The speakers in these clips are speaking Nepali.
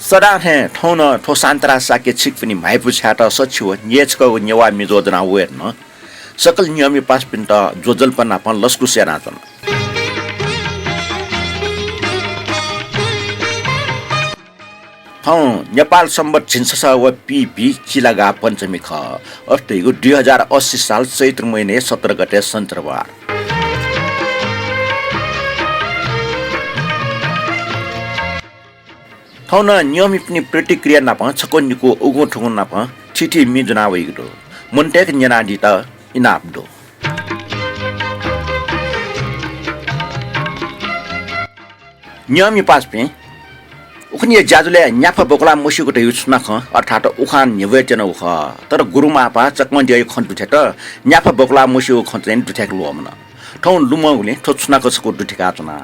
सदा हे ठौन ठो सान्तरा साके छिक पनि माइपु छाटा सच्छु ययछक नेवा मी जो-151 सकल नियमी पास पिन्ट जोजल पन्ना पन लस्कु सेनातन नेपाल सम्बत छिन्ससा व पीपी चिलागा पञ्चमी ख अष्टैगु 2080 साल चैत्र महिने 17 गते शनिबार ठौन नियमित पनि प्रतिक्रिया नाप छकोन्नीको उगो ठुगुन नाप छिठी मी जनावैगो मुन्टेक न्यानाडी त इनाप्दो नियमी पास पे उखनी जाजुले न्याफा बोकला मुसिको त युस्ना ख अर्थात उखान निवेचन उख तर गुरुमापा चकमन जय खन्टु छ त न्याफा बोकला मुसिको खन्टेन दुठेक लोमन ठौन लुमगुले ठोच्नाको छको दुठेका चना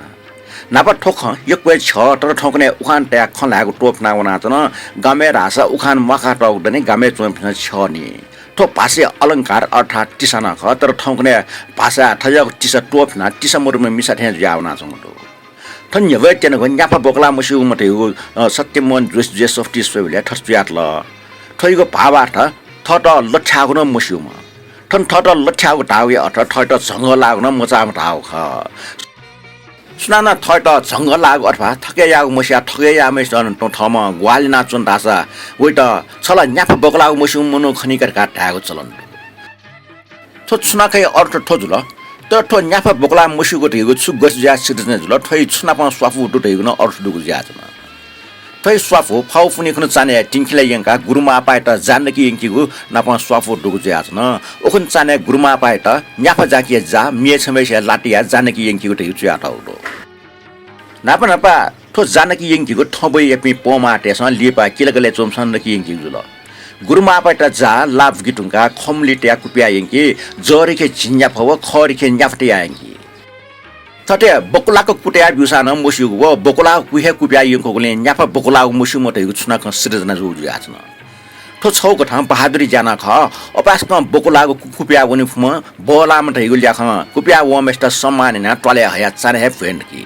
नापा ठोख यो क्वे छ तर ठोकने उखान ट्या खलागु टोप नावना चन गामे रासा उखान मखा टौदने गामे चोम छ नि ठो भाषा अलंकार अर्थात टिसाना ख तर ठोकने भाषा ठजक टिसा टोप ना टिसा मुरुमे मिसा थे जावना चंगो ठन्य वेचन गन न्याफा बोकला मुसिउ मते सत्यमन जेस अफ टिस फेले ठस्पियात ल ठइगो भावार्थ थट लठ्यागु न मुसिउम ठन थट लठ्यागु टावे अर्थात ठट झंग लाग्न मचाम ढाउ ख सुनाना थट झंग लाग अथवा थके यागु मसिया थके यामे सन ठम ग्वालिना चुन दासा वइ त छला न्याफा बोकलागु मुसिउ मनो खनिकर का ढागु चलन थो सुनाकै अर्थ ठोजुल तर ठो न्याफा बोकला मुसिको ढेगु छु गस ज्या सिटिजन जुल ठइ छुनापा स्वाफु टु ढेगु न अर्थ दुगु ज्या छ ठइ स्वाफु फाउ फुनि खन चाने टिंखिला यंका गुरुमा पाएट जानकी यंकीगु नापा स्वाफु दुगु ज्या छ न ओखन चाने गुरुमा पाएट न्याफा जाकी जा मिए छमेसे लाटिया जानकी यंकीगु ढेगु ज्या थाउदो नापा ठो जानकी यंकीगु ठबै एपि पोमा टेस लिपा किलगले चोमसन नकी यंकीगु जुल गुरुमा पाएट जा लाभ गिटुंका खमलिट्या कुपिया यंकी जरिके झिन्या फव खरिके न्याफटिया यंकी थटे बकुलाको कुटिया बिउसा न मुसिगु व बकुला कुहे कुपिया यंकोले न्याफा बकुला मुसु मते गुछना क सिरजना जुजु याछन ठो छौको ठाम बहादुरी जाना ख अपासमा बकुलाको कुपिया वनि फम बोला मते गुल्या ख कुपिया वमेस्ट सम्मान न टले हया चाने हे फ्रेन्ड की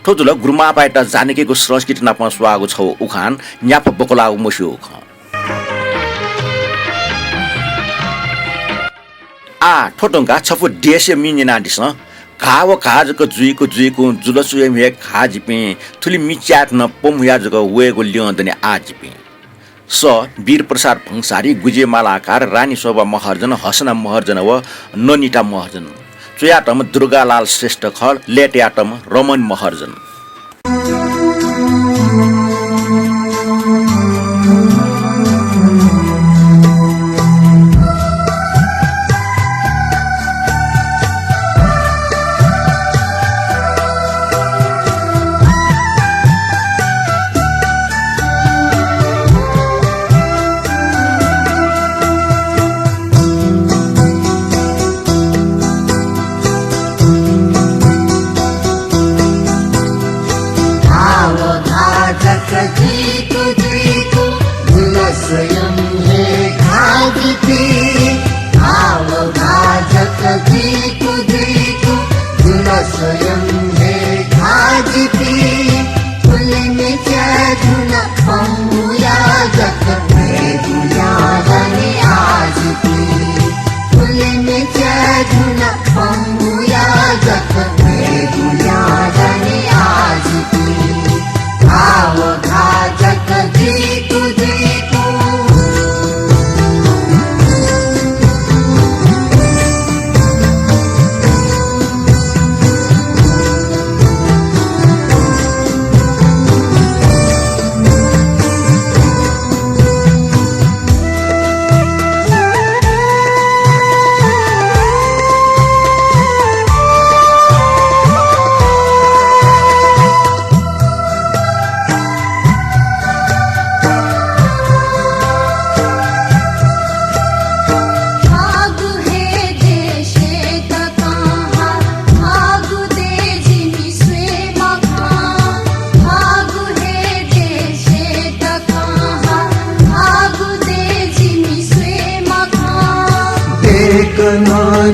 ठो जुल गुरुमा पाएट जानकीको संस्कृति न पस्वागु छौ उखान न्याफा बकुला मुसु ख आ ठोटंगा छफु देशे मिनिना दिस घाव खाजको जुइको जुलसुए मे खाजिपे थुली मिच्यात न पमुया जको वेगो ल्यन्दने आजिपे स वीर प्रसाद भंसारी गुजेमालाकार रानी शोभा महर्जन हसना महर्जन व ननिता महर्जन चुयाटम दुर्गालाल श्रेष्ठ खल लेट्याटम रमन महर्जन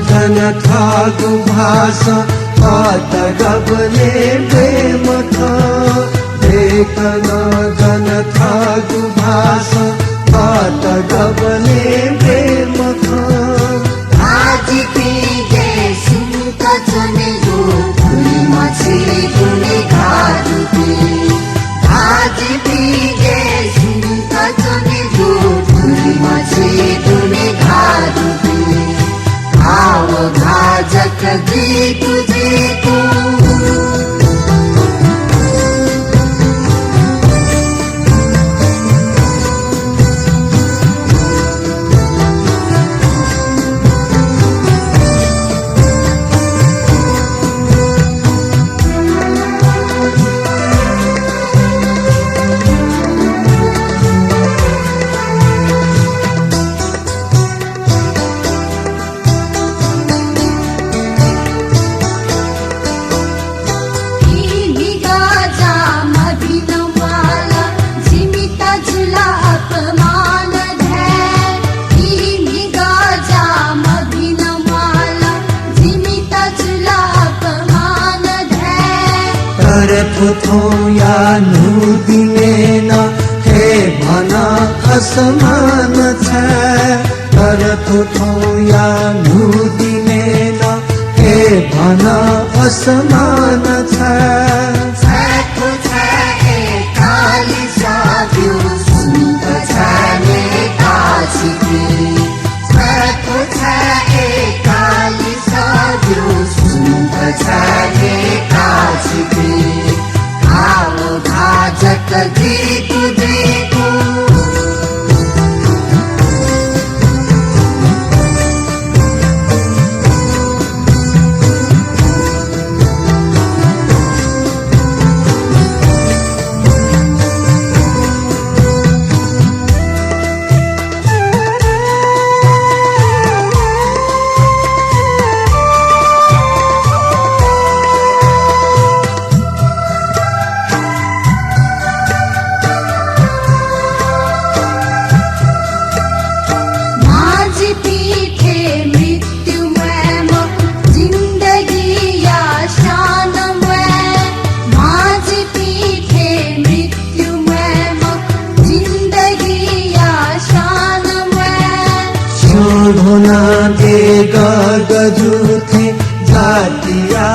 धन थागु भाषा आत गबले प्रेम था चेतना जन थागु भाषा बाट डबले प्रेम खान आज पीगे सुनत चने गो फुली मछी गुने घारुते आज पीगे सुनत चने गो फुली मछी गुने घारुते आव घाजक जीतु जीतु या नुदिनेन हे भना असमान छ तर या नुदिनेन हे भना असमान छ जीतु जीतु गजुथे जातिया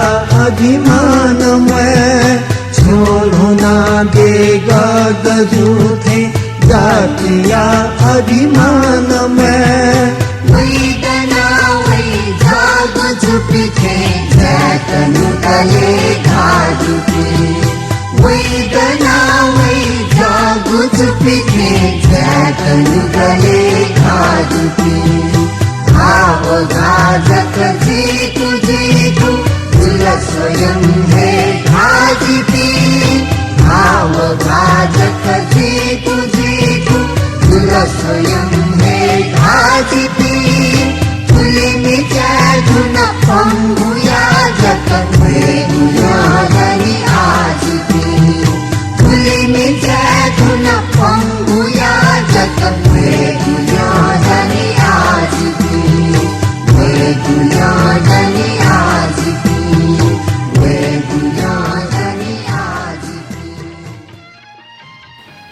अभिमान में छोड़ो ना देगा गजुथे जातिया अभिमान में वेदना वही जाग चुपी थे जैतनु कले घाजुते वेदना वही जाग चुपी थे जैतनु कले घाजुते आव घाजक जीतु जीतु तुल स्वयं है घाजिती आव घाजक जीतु जीतु तुल स्वयं है घाजिती तुली निचा धुन पंगुया जक गुया धनी आजिती तुली निचा धुन पंगुया जक गुया धनी आजिती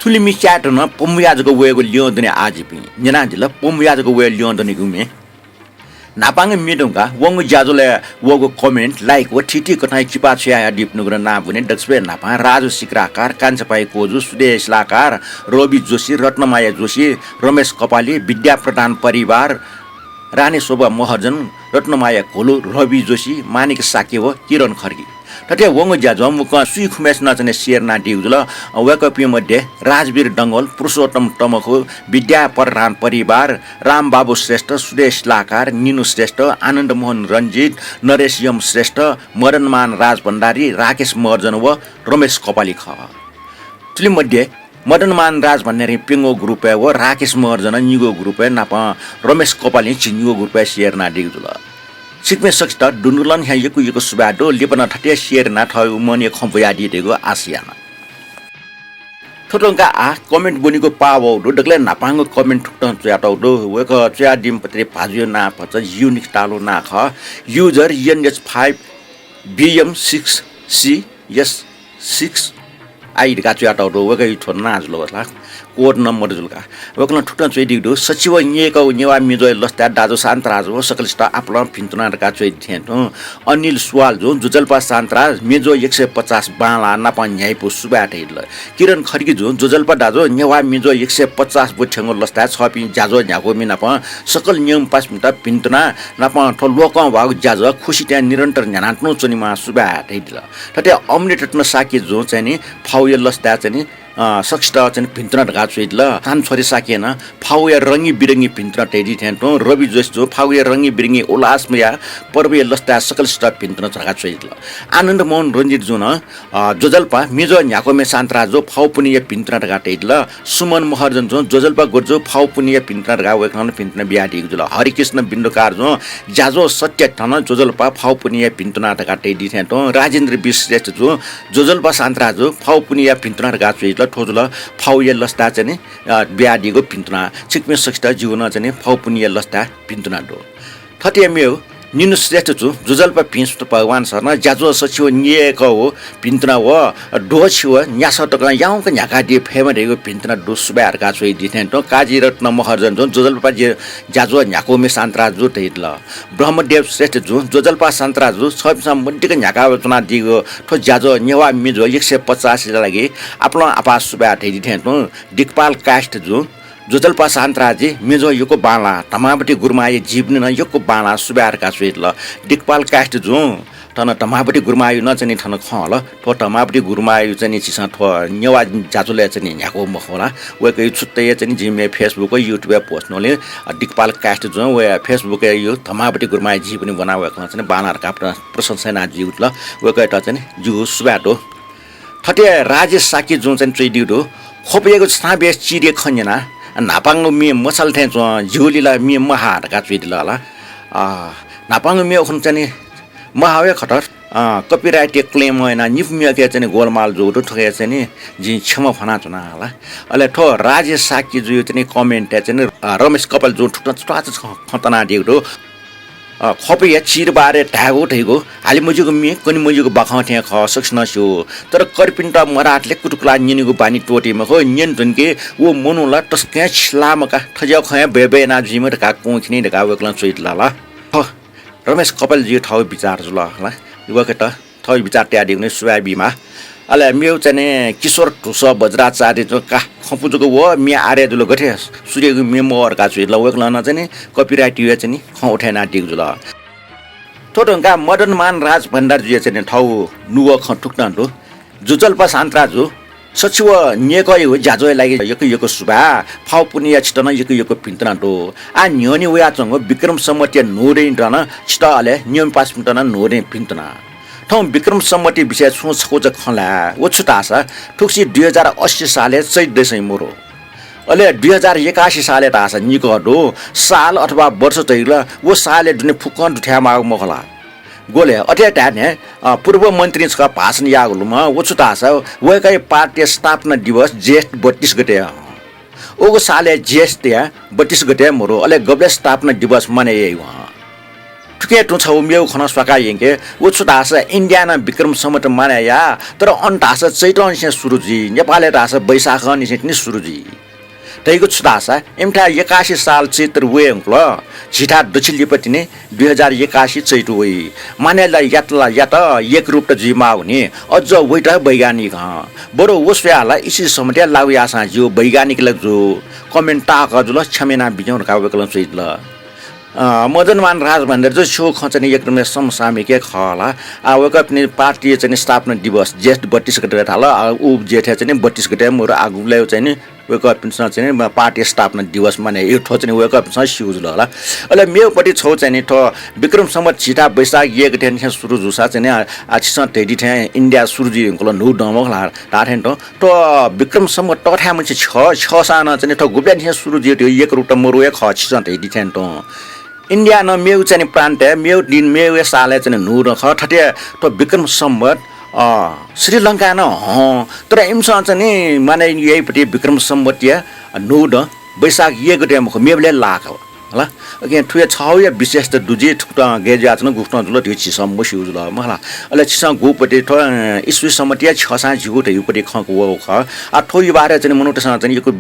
थुली मिस्याट न पोमुयाजको वेगो लियोदने आजिपि न्यानाजिल पोमुयाजको वे लियोदने गुमे नापाङ मिडुङका वङ ज्याजुले वगो कमेन्ट लाइक व ठिटी कथाइ चिपा छया दिप्नुग्र ना भने दक्षबे नापा राजु सिक्राकार कान्छपाई कोजु सुदेश लाकार रवि जोशी रत्नमाया जोशी रमेश कपाली विद्या प्रधान परिवार रानी शोभा महर्जन रत्नमाया घोलु रवि जोशी मानिक साक्य हो किरण खर्की तथे वङ ज्याजु मुख सुई खुमेस नचने शेरना डिउजुल वेकपी मध्ये राजवीर डङ्गल पुरुषोत्तम टमको विद्या प्रधान परिवार रामबाबु श्रेष्ठ सुदेश लाकार निनु श्रेष्ठ आनन्द मोहन रञ्जित नरेश यम श्रेष्ठ मदनमान राज भण्डारी राकेश महर्जन व रमेश कपाली ख फिल्म मध्ये मदनमान राज भन्ने पिङ्गो ग्रुप व राकेश महर्जन निगो ग्रुप नाप रमेश कपाली चिनिगो ग्रुप शेरना डिउजुल सिक्मे सक्ष्ट डुनुलन ह्या यकु यकु सुबाडो लिपन ठटे शेरना ठय मने खम्पया दिएको आसियाना थोटोंका आ कमेन्ट बनिको पावो दो डगले नापाङको कमेन्ट ठुक्टन च्याटौ दो वेक च्या डिम पत्रे भाजियो ना पच युनिक टालो ना ख user NH5 BM6C S6 I का चुया तो वका छोड़ ना जुल ला कोड नंबर जुल का वकला ठुटन चुई दिदो सचिव निको नेवा मिजो लस्ता दाजो शान्तराज हो सकलस्टा आपला पिन्तुना का चुई थिएन अनिल सुवाल जो जुजलपा शान्तराज मिजो 150 बाला नापा न्याय पु सुबाट हिल किरण खड्की जो जुजलपा दाजो नेवा मिजो 150 बुठेंगो लस्ता छपि जाजो न्याको मिनाप सकल नियम पास मिटा पिन्तुना नापा ठ लोक भाग जाजो खुशी त्या निरन्तर न्यानाट्नु चुनिमा सुबाट हिल तते अमनेटन साकी जो चाहिँ नि फाउय लस्ता चाहिँ नि सक्स्टा चाहिँ भिन्त्रा ढगा चुइद ल थान छोरी साकिएन फाउया रंगी बिरंगी भिन्त्रा टेडी थ्यान्टो रवि जोस जो फाउया रंगी बिरंगी उल्लासमया पर्वय लस्ता सकल स्टा भिन्त्रा ढगा चुइद ल आनन्द मोहन रञ्जित जुन जोजल्पा मिजो न्याकोमे शान्तरा जो फाउ पुनिया भिन्त्रा ढगा टेड ल सुमन महर्जन जो जोजल्पा गोजो फाउ पुनिया भिन्त्रा ढगा वेखन भिन्त्रा बियाटी जुल हरिकृष्ण बिन्दुकार जो जाजो सत्य ठन जोजल्पा फाउ पुनिया भिन्त्रा ढगा टेडी थ्यान्टो राजेन्द्र विश्रेष्ठ जो जोजल्पा शान्तरा जो फाउ पुनिया भिन्त्रा ढगा चुइद ठोजुल फाउय लस्ता चाहिँ ब्याडीको पिन्तुना छिक्मे सक्स्टा जीवन चाहिँ फाउपुनिया लस्ता पिन्तुना दो थटिएम्यो निनु श्रेष्ठ छु जुजल्पा पिन्स्ट भगवान सर्न जाजो सचिव निएको हो पिन्तुना हो डो छिव न्यास टकला याउको न्याका दि फेमरेको पिन्तुना डो सुबारका छोइ दिथेन त काजी रत्न महर्जन जो जुजल्पा जे जाजो न्याको मे शान्तरा जो तेल ब्रह्मदेव श्रेष्ठ जो जुजल्पा शान्तरा जो छपसा मन्टिक न्याका वचना दिगो ठो जाजो नेवा मिजो 150 लागि आफ्नो आपास सुबा थे दिथेन त दिकपाल कास्ट जो जोजल्पा शान्तराजी मेजो योको बाला टमाबटी गुरमाए जीवनी न योको बाला सुबारका सुइट ल दिकपाल कास्ट जो ठन टमाबटी गुरमायु न चाहिँ ठन खल ठो टमाबटी गुरमायु चाहिँ चिसा ठो नेवा जाजुले चाहिँ न्याको मखोला वेकै छुट्टै चाहिँ जिमे फेसबुक युट्युब पोस्ट नले दिकपाल कास्ट जो वे फेसबुक यो टमाबटी गुरमाए जीवनी बनाएको चाहिँ बालारका प्रशंसा ना जीव ल वेकै त चाहिँ जु सुबाटो ठटे राजेश साकी जो चाहिँ ट्रेडिडो खोपेको छाबे चिरे खन्यना नापाङ मे मसल थे झुलीला मे महार का चुइदिला ला नापाङ मे ओखन चाहिँ महावे खटर कपिराइट क्लेम हैन निफ मे के चाहिँ गोलमाल जो ठगे चाहिँ जि क्षमा फना चुना ला अले ठो राजेश साकी जो चाहिँ कमेन्ट चाहिँ रमेश कपाल जो ठुटा खतना दिएको खपे चिरबारे ढागो ठेगो हाली मुजुको मे कनि मुजुको बाखा थे ख सक्सन सो तर करपिन्टा मराटले कुटुकला निनिको बानी टोटीमा हो नियन जुनके वो मनुला टस्के छलामका ठज्या खया बेबे ना जिमर का कोखनी ढका वकला चोइतला ला रमेश कपाल जी ठाउँ विचार जुल ला वकटा ठाउँ विचार त्याडी ने सुवाबीमा अले मेउ चाहिँ किशोर ठुस बज्राचार्य जो का खपुजुको वो मे आर्य जुल गथे सूर्यको मे मोर का चुइला वकला न चाहिँ कपिराइट यो चाहिँ ख उठेना दिग जुल टोटंगा मदन मान राज भण्डार जी चाहिँ ठाउँ नुव ख ठुक्न दो जुजल्पा शान्तरा जो सचिव नेकै हो जाजोय लागि यको सुबा फाउ पुनिया छिटन यको पिन्तना दो आ न्योनी वया चंगो विक्रम सम्मति नोरे टन छिटले नियम पास पिन्तना नोरे पिन्तना ठौं विक्रम सम्मति विषय सोच खोज खला ओ छुटासा ठुक्सी 2080 साले चैत देशै मोरो अले 2081 साले तासा निको दो साल अथवा वर्ष तैला वो साले दुने फुकन दुठ्यामा मखला गोले अटे टाने पूर्व मन्त्री छ भाषण यागलुमा ओ छुटासा वेकै पार्टी स्थापना दिवस जेठ 32 गते ओगो साले जेठ 32 गते मोरो अले गबले स्थापना दिवस मनाए वहाँ ठुके टु छौ मेउ खना सका यंके ओ छुटासा इन्डियाना विक्रम सम्मत मानया तर अन्तासा चैतन से सुरुजी नेपालले रासा बैशाख नि सुरुजी तैको छुटासा एमठा 81 साल चैत्र वेंक्ल छिटा दक्षिणपट्टि ने 2081 चैत वे मानेला यातला यात एक रूप जिमा हुने अझ वैटा वैज्ञानिक बडो वस्याला इसी समस्या लागु आसा जो वैज्ञानिकले जो कमेन्ट टाक जुल छमेना बिजौर का वकल चैत ल मदनमान राज भनेर चाहिँ सो खचने एकदमै समसामिक खला आवक अपने पार्टी चाहिँ स्थापना दिवस जेठ 32 गते थाला उ जेठ चाहिँ 32 गते मोर आगुले चाहिँ वेक अप चाहिँ पार्टी स्थापना दिवस माने यो ठो चाहिँ वेक अप स्युज ल होला अले मेपटी छौ चाहिँ ठो विक्रम सम्मत छिटा बैशाख 1 गते ने सुरु जुसा चाहिँ आछिस तेडी थे इन्डिया सुरुजी को नु डमखला ताथेन तो विक्रम सम्मत टठा मछि 6 साना चाहिँ ठो गुब्या ने सुरुजी त्यो एक रुट मोर एक खछि तेडी थेन तो इन्डिया न मेउ चाहिँ प्रान्त मेउ दिन मेउ साले चाहिँ नु र ख ठटे तो विक्रम सम्मत श्रीलंका न तर इमसा चाहिँ माने यहीपट्टि विक्रम सम्मत नु ड बैशाख 1 गते मेउले लाख होला अगे ठुया छाउ या विशेष त दुजे ठुक्टा गेजा छ न गुफ्ट जुल त्यो छिस मसी उजुल मला अले छिस गुपटे ठ इस्वी समटिया छसा जिगु त युपटे खक वो ख आ ठोइ बारे चाहिँ मनुटसँग चाहिँ यको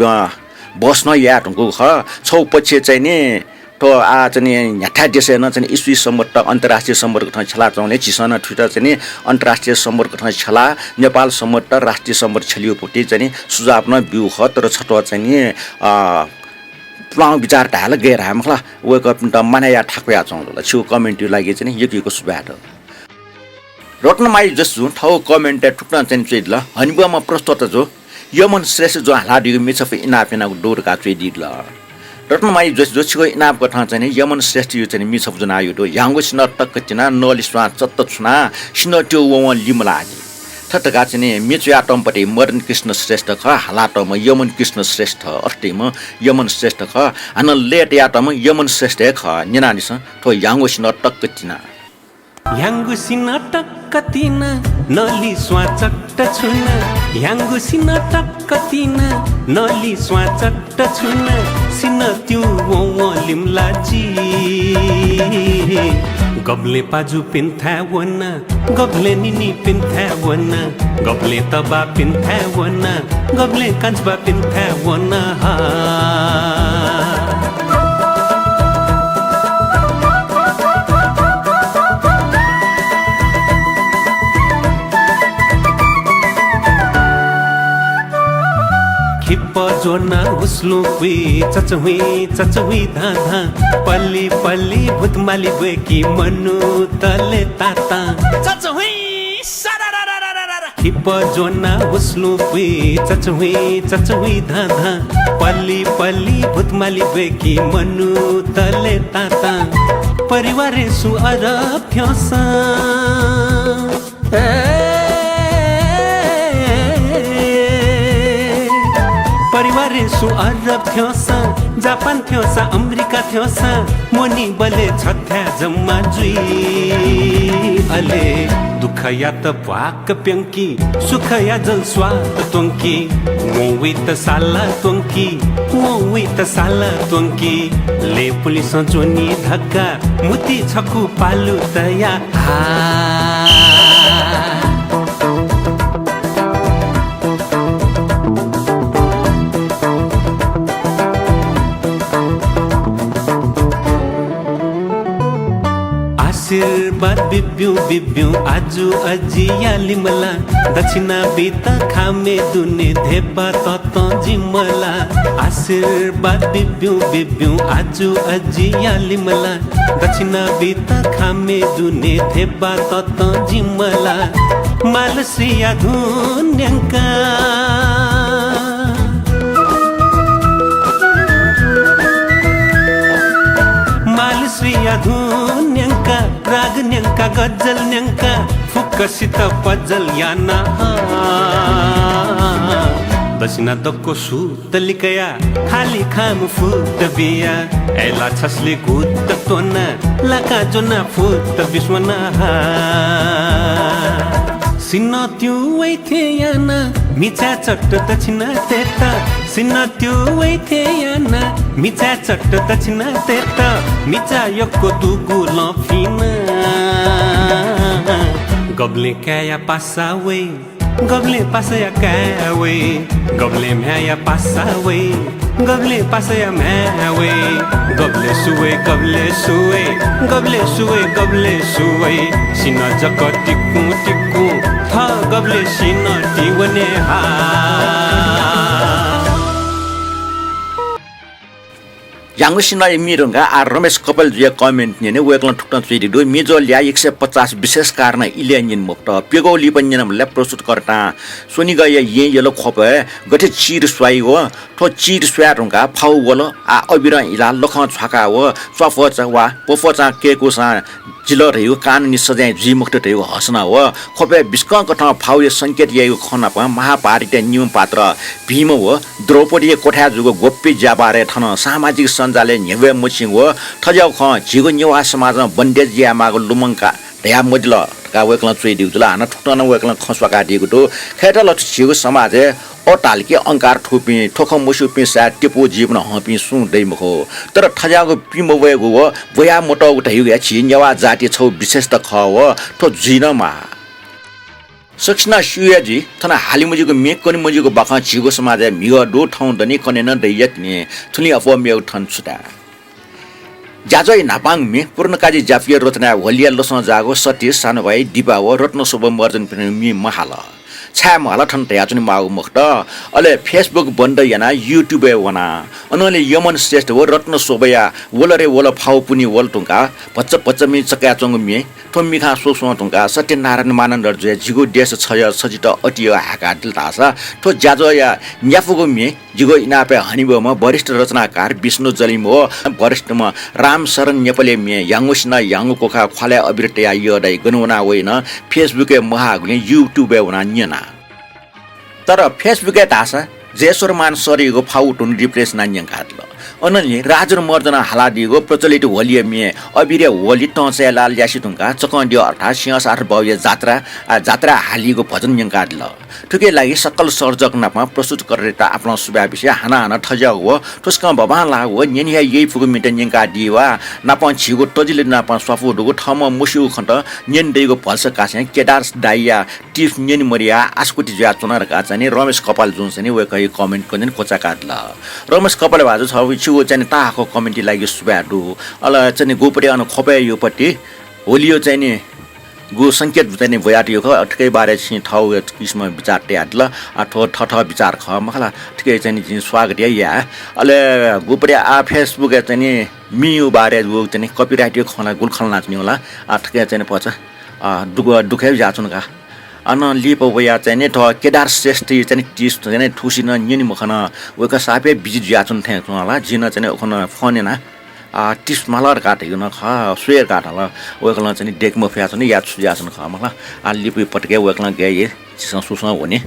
बस्न या टंको ख छौ पछि चाहिँ नि तो आ चाहिँ ह्याठा देशेन चाहिँ इस्वी सम्बत अन्तर्राष्ट्रिय सम्बन्धको ठाउँ छला चाउने चिसन ठुटा चाहिँ नि अन्तर्राष्ट्रिय सम्बन्धको ठाउँ छला नेपाल सम्बन्ध राष्ट्रिय सम्बन्ध छलियोपट्टि चाहिँ सुझाव न बिउ ख तर छटो चाहिँ नि प्लाउ विचार ढाल गएर हामीला वेक अप त मनाया ठाकुया चाउँला छु कमेन्ट लागि चाहिँ यकिको सुबाट रत्नमाई जसु ठाउँ कमेन्ट ठुक्न चाहिँ चाहिँ ल हनिबुमा प्रस्तुत जो यमन श्रेष्ठ जो हालादिगो मिछफ इनापेनाको डोरका चाहिँ दिल रत्नमाई जोशीको इनामको ठाउँ चाहिँ यमन श्रेष्ठ यो चाहिँ मिछप जुन आयो तो याङ्गो सिन टक्क चिना नलिस्वा चत्त छुना सिन त्यो व लिमला आदि ठटका चाहिँ मिचु आटमपट्टि मदन कृष्ण श्रेष्ठ ख हालाटम यमन कृष्ण श्रेष्ठ अस्टेम यमन श्रेष्ठ ख हान लेट याटम यमन श्रेष्ठ ख निनानिस तो याङ्गो सिन टक्क चिना याङ्गो सिन टक्क तिना नली स्वाचट्ट छुन याङ्गो सिन टक्क तिना नली स्वाचट्ट छुन सिन त्यो वो लिमला जी गब्ले पाजु पिन्था वना गब्ले निनी पिन्था वना गब्ले तबा पिन्था वना गब्ले कान्छबा पिन्था वना हा जोना उसलो कुई चचहुई धाधा पल्ली पल्ली भुतमाली बेकी मनु तले ताता चचहुई हिप जोना उसलो कुई चचहुई धाधा पल्ली पल्ली भुतमाली बेकी मनु तले ताता परिवार सु अरब थ्योसा परिवार सु अरब थ्योसा जापान थ्योसा अमेरिका थ्योसा मोनी बले छथ्या जम्मा जुई अले दुख या त भाक प्यंकी सुख या जल स्वाद तोंकी मोवी त साला तोंकी ले पुलिस जोनी धक्का मुती छकु पालु तया आशीर्वाद बिब्यू आजु अजिया लिमला दक्षिणा बीत खामे दुने धेपा तत जिमला आशीर्वाद बिब्यू आजु अजिया लिमला दक्षिणा बीत खामे दुने धेपा तत जिमला मालसिया धुन्यंका मालसिया धुन्यंका राग न्यंका गजल न्यंका फुक्कसित पजल याना दक्षिणा दक्को सुतलिकया खाली खाम फुट बिया एला छसले गुत तोना लाका जोना फुट विश्वना सिन्न त्यो वैथे याना मिचा चट्ट दक्षिणा तेता सिन्न त्यो वैथे याना मिचा चट्ट दक्षिणा तेता मिचा यक्को दुगु लफिना गब्ले काया पासावे गब्ले पासया कावे गब्ले म्याया पासावे गब्ले पासया म्यावे गब्ले सुवे गब्ले सुवे सिना जक टिक्कु था गब्ले सिना टिवने हा याङ्गसिना मिरंगा आ रमेश कपाल जे कमेन्ट ने वेकलन ठुक्न चुइदि दो मिजो ल्या 150 विशेष कारण इल्यानिन मुक्त पेगौली पन्यन ल्या प्रस्तुत करता सोनी गय ये यलो खपे गथे चिर स्वाई हो थो चिर स्वा रंगा फाउ वलो आ अबिर इला लख छका हो स्वफच वा पोफचा केको सा जिलो रह्यो कानुनी सजाय जी मुक्त रह्यो हसना हो खपे बिस्क कथा फाउ संकेत यको खना प महाभारत नियम पात्र भीम हो द्रौपदी कोठा जुगो गोप्य ज्याबारे थन सामाजिक सञ्जाले नेवे मुछिङ हो थजाउ ख झिगो नेवा समाजमा बन्देज ज्यामाको लुमङका ढ्या मजल का वेकला चुइ दिउला हाना ठुटन वेकला खसवा काटिएको तो खेटा ल छिगु समाज अटालके अंकार ठुपी ठोख मुसु पि सा टिपो जीवन हपि सु दैमखो तर ठजाको पिमो वेगो बया मोटो उठाइउ या छि नेवा जाति छौ विशेष त खव ठो जिनमा सक्षना सुयाजी थना हालिमुजीको मेकनि मुजीको बखा छिगो समाज मिग दो ठाउँ दनि कनेन दैयकने थुली अफो मेउ ठन छुटा जाजै नापाङ मे पूर्णकाजी जाफिया रचना वलिया लस जागो सतीश सानो भाइ दिपाव रत्न शुभ मर्जन मि महाल छा मला ठन तयाचुनि माउ मुक्त अले फेसबुक बन्द याना युट्युब वना अनले यमन श्रेष्ठ व रत्न शोभया वलरे वल फाउ पुनि वल टुंका पच्च पच्च मि चक्या चंग मे थोमी खा सोसो टुंका सत्यनारायण मानन्द जय जिगो देश छय सजित अटियो हाका दिलतासा थो जाजो या न्याफुगो मे जिगो इनापे हनिबोमा वरिष्ठ रचनाकार विष्णु जलिमो वरिष्ठमा राम शरण नेपाली मे याङुसिना याङु कोखा ख्वाले अबिरटया यडै गनुना होइन फेसबुक महागुले युट्युब वना न्यना तर फेसबुक तासा जेसोर मान सरिगो फाउ टुन रिप्रेस नान्यङ खातल अनले राजुर मर्जना हालादिगो प्रचलित होलिय मे अबिरे होली टसे लाल यासी टुंका चकन्डियो अर्थात सिंहसार भव्य जात्रा हालिगो भजन यङ काटल ठुके लागि सकल सर्जक नापमा प्रस्तुत गरेता आफ्नो सुबा विषय हाना हाना ठजा हो ठुस्का भवान ला हो नेनिया यही फुगु मिटन यङ कादिवा नापा छिगो टजिले नापा सफु दुगो ठम मुसिउ खन्त नेन देगो भल्स कासे केदार दाइया टिफ नेन मरिया आस्कुटी ज्या चुनार का चाहिँ रमेश कपाल जुन चाहिँ वे कहि कमेन्ट कोन कोचा काटला रमेश कपाल भाजु छ छिगो चाहिँ ताको कमेन्टी लागि सुबाडु अल चाहिँ गोपरे अन खपे यो पट्टि होलियो चाहिँ नि गो संकेत चाहिँ भयाटियो ख ठकै बारे छि ठाउ किस्म विचार ट्याडल ठो ठठ विचार ख मखला ठकै चाहिँ स्वागत या अले गोपरे आ फेसबुक चाहिँ नि मियु बारे गो चाहिँ कपिराइट यो खना गुल खल नाच्ने होला ठकै चाहिँ पछि दुखै जाचुन का अन लिप वया चाहिँ नि ठ केदार श्रेष्ठ चाहिँ टिस चाहिँ ठुसिन निनि मखना वका सापे बिजि जाचुन थे होला जिन चाहिँ खन फनेना टिस मलर काटेको न ख स्वेर काटला वकला चाहिँ डेकमा फ्याछ नि याद सुजासन ख मला लिपि पटके वकला गए सुसुस हुने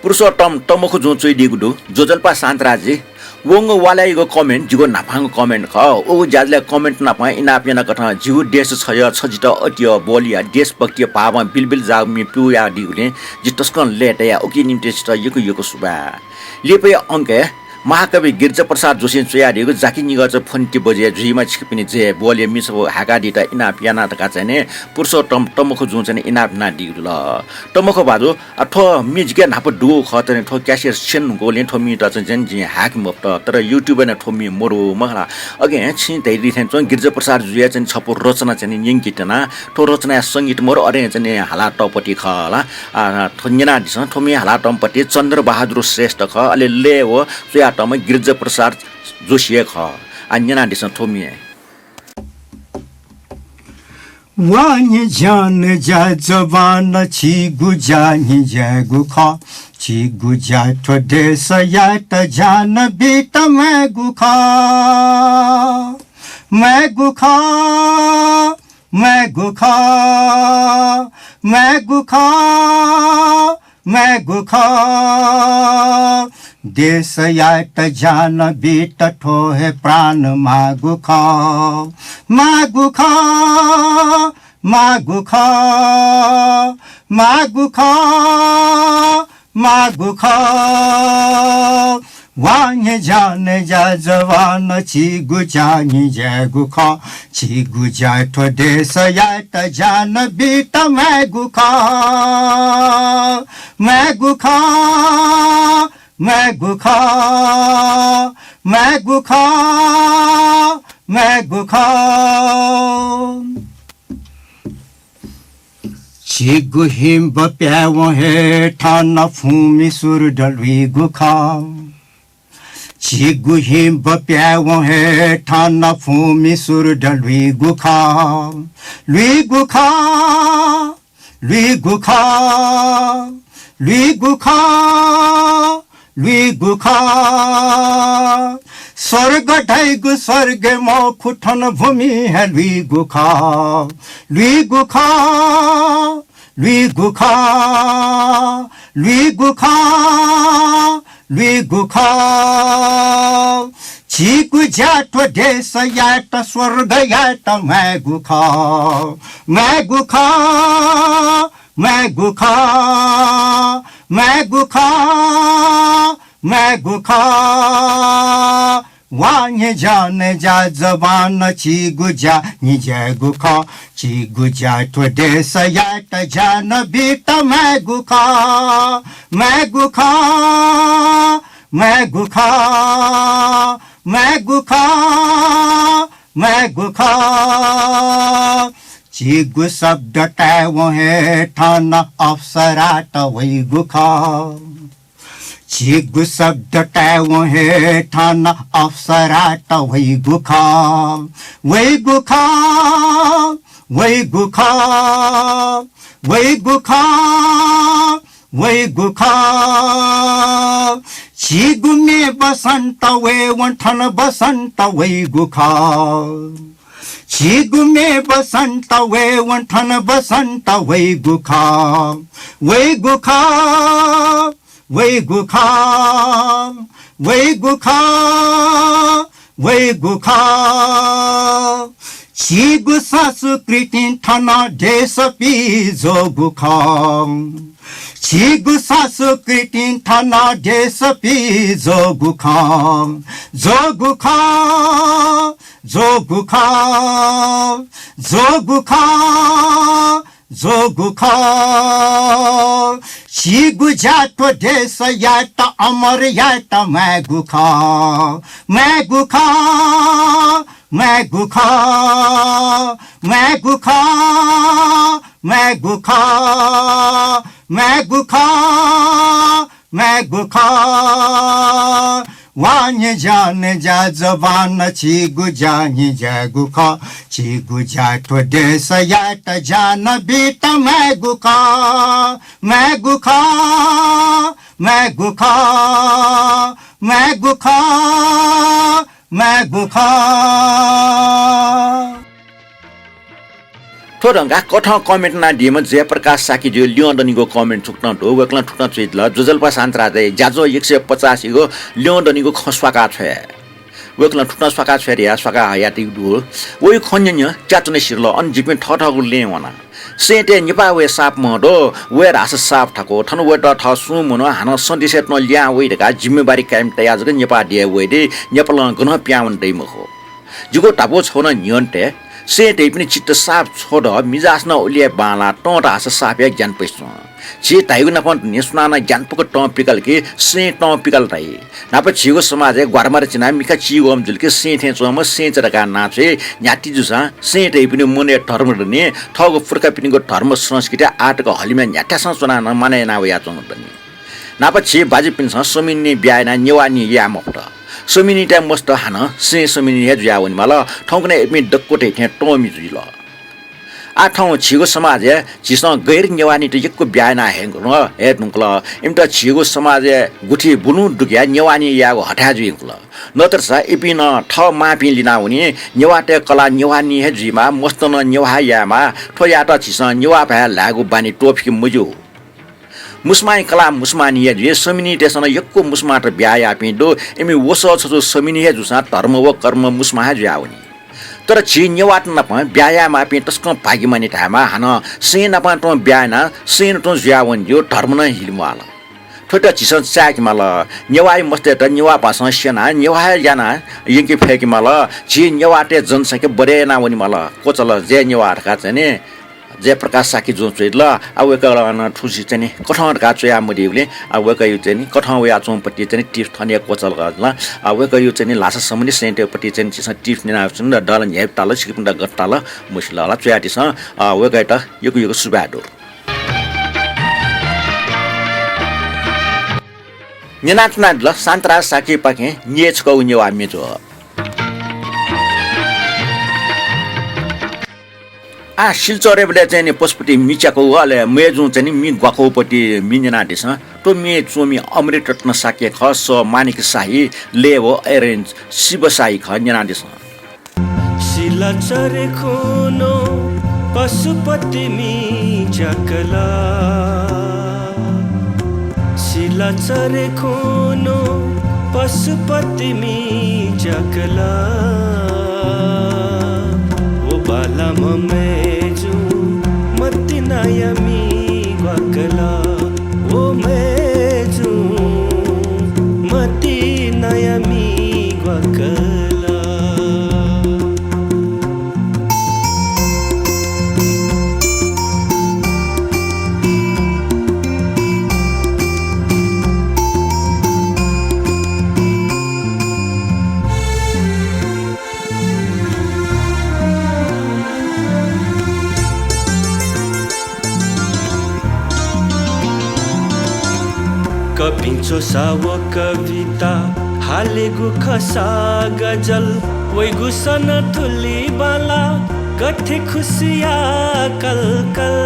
पुरुषोत्तम तमखु जो चुइ दिगुडु जोजल्पा शान्तराजी वंग वालाइगो कमेन्ट जिगो नाफाङ कमेन्ट ख ओ जाजले कमेन्ट नापा इनापिना कथा जिगु देश छय छजित अटियो बोलिया देशभक्ति पावा बिलबिल जागमी पुया दिगुले जितस्कन लेटया ओकि निम्ति यको यको सुबा लेपय अंके महाकवि गिरिजा प्रसाद जोशी चुयाडिको जाकी निगज फन्टी बजे जुइमा छिपिने जे बोले मिसो हाका दिता इनाप याना तका चाहिँ पुरुषोत्तम तमखो जुन चाहिँ इनाप ना दिगु ल तमखो बाजु अथो मिजके नाप दु खतने ठो क्यासियर सेन गोले ठो मिटा चाहिँ जि हाक मप्त तर युट्युब ने ठो मि मोरो महला अगे छि तै दिथेन चाहिँ गिरिजा प्रसाद जुया चाहिँ छपो रचना चाहिँ यंकितना ठो रचना संगीत मोर अरे चाहिँ हाला टपटी खला थन्यना दिस ठो मि हाला टमपटी चन्द्र बहादुर श्रेष्ठ ख अले ले हो तम गिरिजा प्रसाद जोशी ख अन्यना दिस थोमिए वानी जान जा जवान छि गुजानी जगु ख छि गुजा तो देश या त जान बेट मैं गुखा मैं गुखा मैं गुखा मैं गुखा मैं गुखा देश यात जान बेट ठो है प्राण मागु खा मागु खा मागु खा मागु खा मागु खा वान्य जान जा जवान छि गुजानी जगु खा छि गुजा ठो देश यात जान बेट मैं गुखा मैं गुखा मैं गुखा मैं गुखा मैं गुखा छिगु हिम बप्याव हे ठान फूमि सुर डलवी गुखा छिगु हिम बप्याव हे ठान फूमि सुर डलवी गुखा लुई गुखा लुई गुखा लुई गुखा लुई गुखा स्वर्ग ढाइगु स्वर्ग म खुठन भूमि है लुई गुखा लुई गुखा लुई गुखा लुई गुखा लुई गुखा छिगु ज्याठो देश याट स्वर्ग याट मैगु खा मैगु खा मैगु खा मैगु खा मैगु खा वान्य जाने जा जवान छिगु जा निजगु खा छिगु ज्याठो देश याट जान बीट मैगु खा मैगु खा मैगु खा मैगु खा मैगु खा छिगु शब्द टाइव है ठान अप्सराट वैगु खा छिगु शब्द टाइव है ठान अप्सराट वैगु खा वैगु खा वैगु खा वैगु खा वैगु खा छिगु में बसंत वे वंठन बसंत वैगु खा छिगु में बसंत वे वंठन बसंत वैगु खा वैगु खा वैगु खा वैगु खा वैगु खा छिगु संस्कृति ठन देश पिजोगु खा छिगु संस्कृति ठन देश पिजोगु खा जोगु खा जोगु खा जोगु खा जोगु खा छिगु जाटो देश याट अमर याट मैगु खा मैगु खा मैगु खा मैगु खा मैगु खा मैगु खा मैगु खा वान्य जाने जा जवान छिगु जानी जगु खा छिगु जाटो देश याट जान बीट मैगु खा मैगु खा मैगु खा मैगु खा मैगु खा थोरंगा कथा कमेन्ट ना दिएम जयप्रकाश साकी जो लियोंदनीको कमेन्ट छुक्न ढो वक्ला ठुक्न चेतल जुजलपा सान्तराजे जाजो 185 को लियोंदनीको खस्वाका छ वक्ला ठुक्न स्वाका छरिया स्वाका हयाति दु ओइ खन्य च्याचने सिरल अन जिपे ठठगु लेवना सेटे निपावे साप मडो वे रास साप ठको ठन वे त ठ सु मुनो हान सन्दिसेट न ल्या वे ढका जिम्मेवारी कायम तयाज ग नेपा दिए वे दे नेपाल गन प्यावन दैम हो जुगो टापो छोन नियन्ते सेटे पनि चित्त साप छोड मिजास न ओलिए बाला टोटा आस साप एक ज्ञान पैसो छि ताइगु नपन नेसुना ज्ञान पक ट पिकल के से ट पिकल ताइ नाप छिगो समाज ग्वारमार चिना मिका चिगोम जुलके से थे चोम से चरका नाचे न्याति जुसा सेटे पनि मने धर्म ने ठगो फुर्का पिनिको धर्म संस्कृति आटको हलिमा न्याटा संसना न माने ना या चोङ पनि नाप छि बाजी पिन्छ समिन्ने ब्याना नेवानी या मपट समिनी टाइम मस्त हान से समिनी हे जुयावन माल ठौकने एमी डक्कोटे थे टोमी जुइल आ ठौ छिगो समाज छिस गैर नेवानी त यक्को ब्याना हेंग न हे नुकल इमटा छिगो समाज गुठी बुनु दुग्या नेवानी यागो हटा जुइल नतर सा एपी न ठ मापि लिना हुने नेवाटे कला नेवानी हे जुइमा मस्त न नेवा यामा ठोया त छिस नेवा भा लागु बानी टोफी मुजु मुस्माई कला मुस्मानी जे समिनी तेसन यक्को मुस्माट ब्याया पिंडो एमी वसो छ समिनी हे जुसा धर्म व कर्म मुस्मा ज्याउनी तर छि नेवाट नप ब्याया मा पि तस्क भागी मानि थामा हान से नप त ब्याना सेन त ज्याउन जो धर्म न हिलमाला ठोटा छिसन चाक माल नेवाई मस्ते त नेवा पास सेना नेवा जाना यंकी फेकी माल छि नेवाटे जनसंख्या बढे ना वनी माल कोचल जे नेवाट का छने जयप्रकाश साकी जो चेल अवेकला ठुसी चाहिँ कठौर का चया मदिउले अवेकयु चाहिँ कठौ या चोमपट्टि चाहिँ टिफ थने कोचल गला अवेकयु चाहिँ लासा समनि सेन्टरपट्टि चाहिँ छिस टिफ निना छन डल न्याप ताल सिकिम द गट्टाल मुसलाला चयाटिस अवेकय त यको सुबाडो निनाचना ल सान्तरा साकी पाके ययछक नेवा मे जो आ शिलचरेबले चाहिँ पशुपति मिचाको वाले मेजु चाहिँ मि गकोपट्टि मिनिना दिस तो मे चोमी अमृत रत्न साके खस मानिक शाही लेवो अरेन्ज शिव शाही ख निना दिस शिलचरे खुनो पशुपति मिचाकला शिलचरे खुनो पशुपति मी जकला वो बाला मेजू मति नयमी ग्वाकला वो मेजू मति नयमी ग्वाकला कपिंचो सावो कविता हालेगु खसा गजल वैगु सन थुली बाला गठे खुशिया कल कल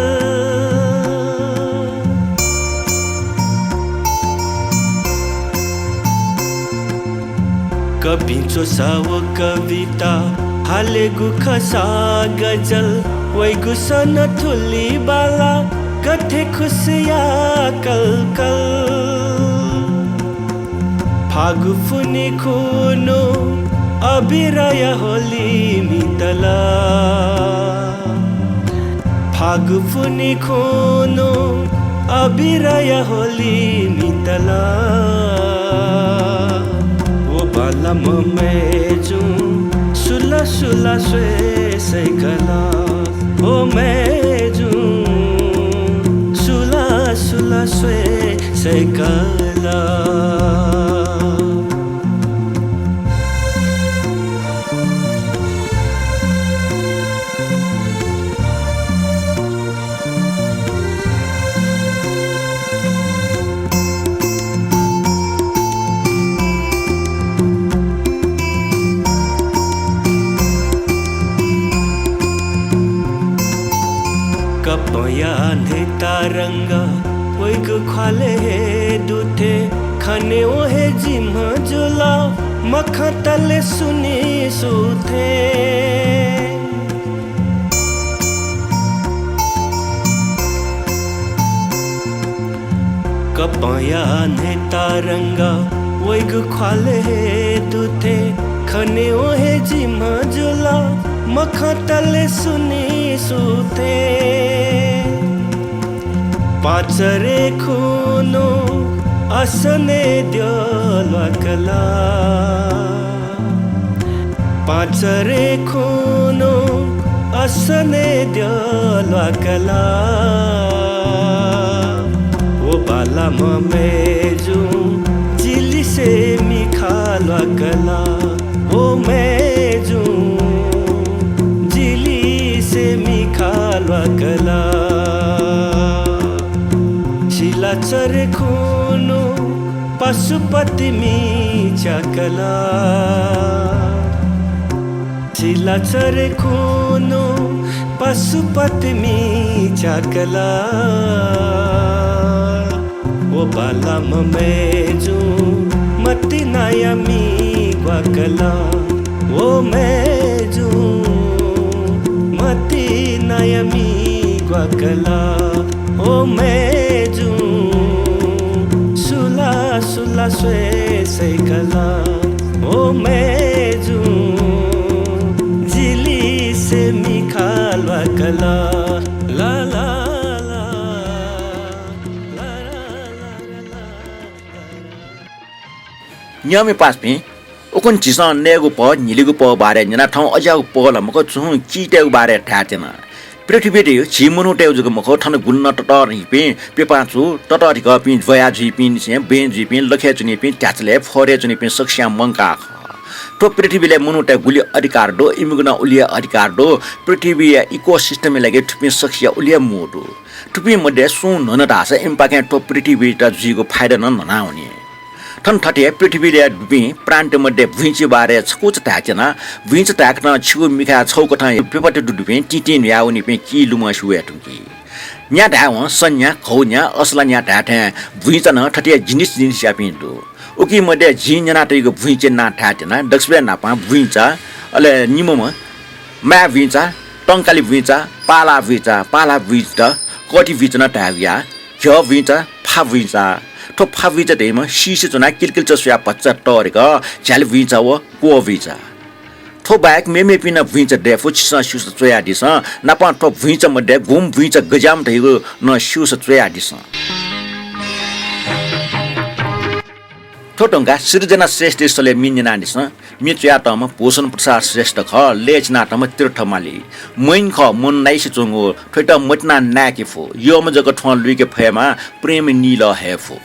कपिंचो सावो कविता हालेगु खसा गजल वैगु सन थुली बाला गठे खुशिया कल कल फागु फुनी खुनो अबिरय होली मितला फागु फुनी खुनो अबिरय होली मितला वो बाला मेजू सुला सुला स्वे सैकला ओ मेजू सुला सुला स्वे सैकला कपया नेता रंग वैग खाले हे दूठे खने ओहे जिम जुला मखा तले सुनी सूथे कपया नेता रंग वैग खाले हे दूठे खने ओहे जिम जुला मखा तले सुनी सूथे पाचरे खुनो असने द्योलकला पाचरे खुनो असने द्योलकला वो बाला मेजू जिली से मिखालकला वो मेजू जिली से मिखालकला चरे खुनो पशुपति मी चकला चिला चरे खुनो पशुपति मी चकला वो बाला मेजू मति नयमी ग्वाकला वो मेजू मति नयमी ग्वाकला ओ मेजू सुला सुला स्वे सैकला ओ मेजू जिली से मिखाल वकला ला ला ला ला न्यामी पासपि उकुन चिसा नेगु प निलिगु प बारे जना ठाउँ अजाउ प लमको छु चीटेउ बारे ठाचेना पृथ्वी झिमुनु टेउजुको मुख ठन गुन्न टटर हिपे पेपाचु टटर हिक पिन भया झिपिन से बेन झिपिन लखे चुनि पिन ट्याचले फरे चुनि पिन सक्ष्या मंका तो पृथ्वीले मुनुटे गुली अधिकार दो इमुगना उलिया अधिकार दो पृथ्वी इकोसिस्टम लगे ठुपि सक्ष्या उलिया मोटो ठुपि मध्ये सु नन दास इम्पाके तो पृथ्वी त जीको फाइदा नना हुने ठन ठटे पृथ्वीले दुबी प्रान्त मध्ये भुइँची बारे छकुच ताकेना भुइँच ताक्न छु मिखा छौकठा पेपटे दुबी टिटिन याउनी पे कि लुमा सुए ठुकी न्या दाव सन्या खौन्या असला न्या ताथे भुइँच न ठटे जिनिस जिनिस यापिन्दु उकी मध्ये जिन्जना तैको भुइँचे ना ठाटेना दक्षबे नापा भुइँच अले निमोमा मा भुइँच टंकाली भुइँच पाला भुइँच कटी भुइँच न ताव्या ख्य भुइँच फा भुइँच ठो फाविजा देम शिशु चुना किलकिल चस्या बच्चा टरेका झ्याल भिजा व को भिजा ठो बाहेक मेमे पिना भिजा डेफो छिसा सुस चोया दिस नापा ठो भिजा मध्ये घुम भिजा गजाम धैगो न सुस चोया दिस ठोटंगा सृजना श्रेष्ठ सले मिन्ना दिस मित्या तम पोषण प्रसाद श्रेष्ठ ख लेच नाटम तीर्थमाली मैन ख मन नाइस चोंगो ठोट मटना नाकेफो यो मजको ठन लुइके फयमा प्रेम नील हेफो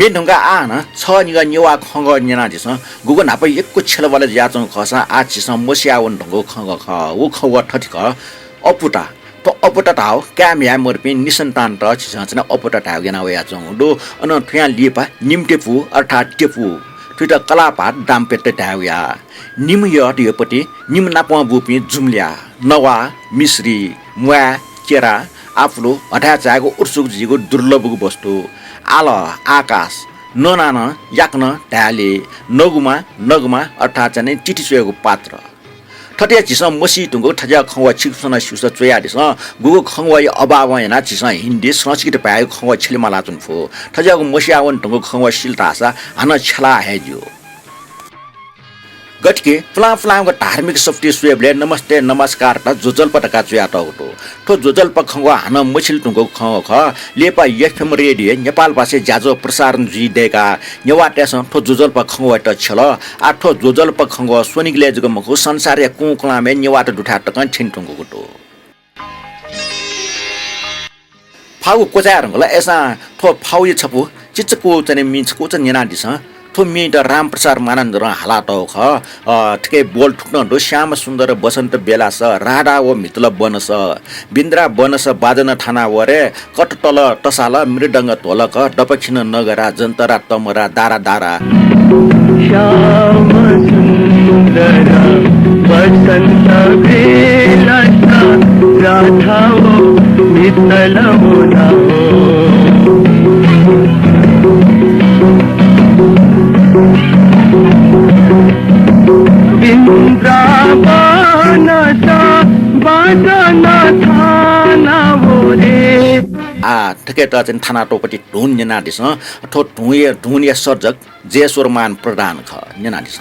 मेन ढंगा आ न छ निगा नेवा खंग नेना दिस गुगु नाप एकको छेलवाले याचङ खसा आ चिस मसियावन ढंगो खंग ख उ खव ठठिक अपुटा तो अपुटा ताव क्याम्या मर्पि निसन्तान त चिस चना अपुटा ताव गेना व याचङ दो अन थ्या लिपा निमटेपु अर्थात टेपु थुटा कलापात दामपेटे ताव या निम यपति निम नाप बुपि जुम्ल्या नवा मिश्री मुवा केरा आफुलो हटा चागो उर्सुक जीगो दुर्लभ वस्तु आल आकाश ननान याक्न ढाले नगुमा अर्थात् चाहिँ चिटिसुएको पात्र ठटिया चिस मसी टुङ्गो ठजा खवा छिक्सन सुस चोया दिस गुगो खवा अभाव हैन चिस हिन्दी संस्कृत पायो खवा छिलमाला चुनफो ठजाको मसियावन टुङ्गो खवा शिलतासा हन छला हेज्यो गटके फ्लामको धार्मिक शक्ति सुएबले नमस्ते नमस्कार त जोजलपटका चुया टौटो ठो जोजलप खंगवा हन मछिल टुङ्गो खंग ख लेपा एफएम रेडियो नेपाल भाषा ज्याजो प्रसारण जी देका नेवाटेस ठो जोजलप खंगवा त छल आ ठो जोजलप खंगवा सोनिगले जग मखु संसार कुकुलामे नेवाट दुठा टकन छिन टुङ्गो गुटो फाउ कोचार होला एसा ठो फाउ य छपु चिचको चने मिचको च नेना दिस थो मिट राम प्रसाद मानन्द र हालात ख ठिकै बोल ठुक्न दो श्याम सुन्दर बसन्त बेला स राडा व मितल बनस बिन्द्रा बनस बाजन थाना वरे कट तल टसाल मृदङ्ग तोलक डपक्षिण नगरा जन्तरा तमरा दारा दारा श्याम सुन्दर बसन्त बेला राधा व मितल मुना ठिकै त चाहिँ थाना टोपट्टि ढुन नेना दिस ठो ढुनिया सर्जक जेश्वरमान प्रधान ख नेना दिस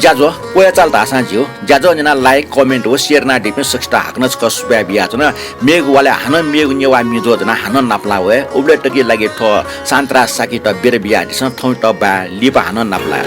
जाजो कोया चाल धासा जियो जाजो जना लाइक कमेन्ट हो शेयर ना डिपे सक्स्टा हाक्नच कसुबा बिया जना मेग वाले हान मेग नेवा मिजो जना हान नाप्ला वे उबले टकी लागि थ सान्त्रा साकी त बेर बिया दिस थौ त बा लिपा हान नाप्ला